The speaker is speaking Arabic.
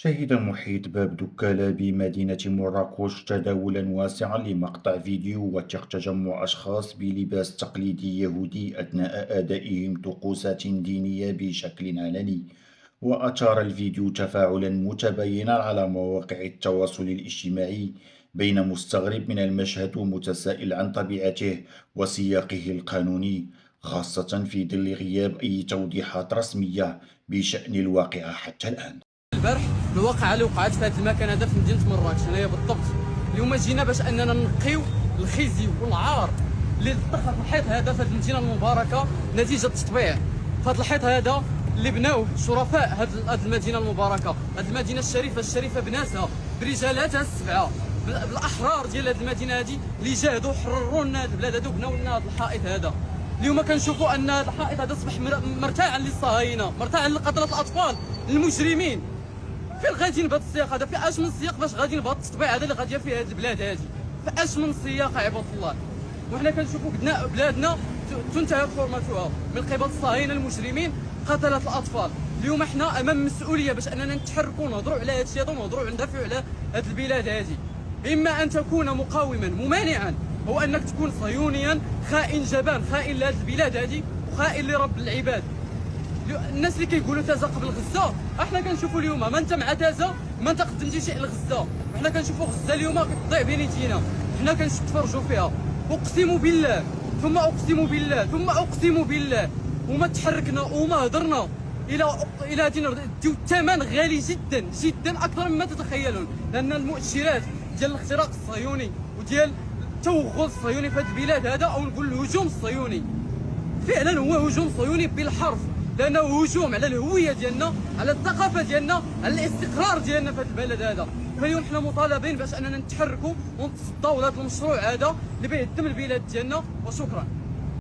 شهد محيط باب دكالة بمدينة مراكش تداولا واسعا لمقطع فيديو وثق تجمع أشخاص بلباس تقليدي يهودي أثناء أدائهم طقوسات دينية بشكل علني. وأثار الفيديو تفاعلا متباينا على مواقع التواصل الاجتماعي بين مستغرب من المشهد ومتسائل عن طبيعته وسياقه القانوني، خاصة في ظل غياب أي توضيحات رسمية بشأن الواقعة حتى الآن. البارح الواقعه اللي وقعت في هذا المكان هذا في مدينه مراكش هنايا بالضبط. اليوم جينا باش اننا نقيو الخزي والعار اللي طرح في الحيط هذا في هذه المدينه المباركه نتيجه التطبيع في هذا الحيط هذا اللي بناوه شرفاء هذه المدينه المباركه، هذه المدينه الشريفه بناسها برجالاتها السبعه بالاحرار ديال هذه المدينه هذه اللي جاهدوا حرروا لنا هذه البلاد هذا وبناو لنا هذا الحائط هذا. اليوم كنشوفوا ان هذا الحائط هذا اصبح مرتاعا للصهاينه، مرتاعا لقتله الاطفال المجرمين. فين غاديين بهذا السياق هذا؟ في اش من سياق باش غاديين بهذا التطبيع هذا اللي غاديه في هذه البلاد هذه؟ في اش من سياق عباد الله؟ وحنا كنشوفوا بلادنا تنتهك حرمتها من قبل الصهاينه المجرمين قتله الاطفال. اليوم احنا امام مسؤوليه باش اننا نتحركوا ونهضروا على هذا الشيء هذا ونهضروا وندافعوا على هذه البلاد هذه. اما ان تكون مقاوما ممانعا، هو انك تكون صهيونيا خائن جبان، خائن لهذه البلاد هذه وخائن لرب العباد. الناس اللي كيقولوا تازا قبل غزه، احنا كنشوفوا اليوم ما انت مع تازا ما انت قدمتي شيء لغزه، وحنا كنشوفوا غزه اليوم كتضيع بين يدينا، حنا كنتفرجوا فيها. اقسم بالله ثم اقسم بالله ثم اقسم بالله وما تحركنا وما هضرنا الى دينا ديو الثمن غالي جدا جدا اكثر مما تتخيلون، لان المؤشرات ديال الاختراق الصهيوني وديال التوغل الصهيوني في هذه البلاد هذا، او نقول الهجوم الصهيوني، فعلا هو هجوم صهيوني بالحرف، لانه هجوم على الهويه ديالنا، على الثقافه ديالنا، على الاستقرار ديالنا في هذا البلد هذا. فاليوم حنا مطالبين باش اننا نتحركوا ونتصداو لهذا المشروع هذا اللي بيهدم البلاد ديالنا. وشكرا.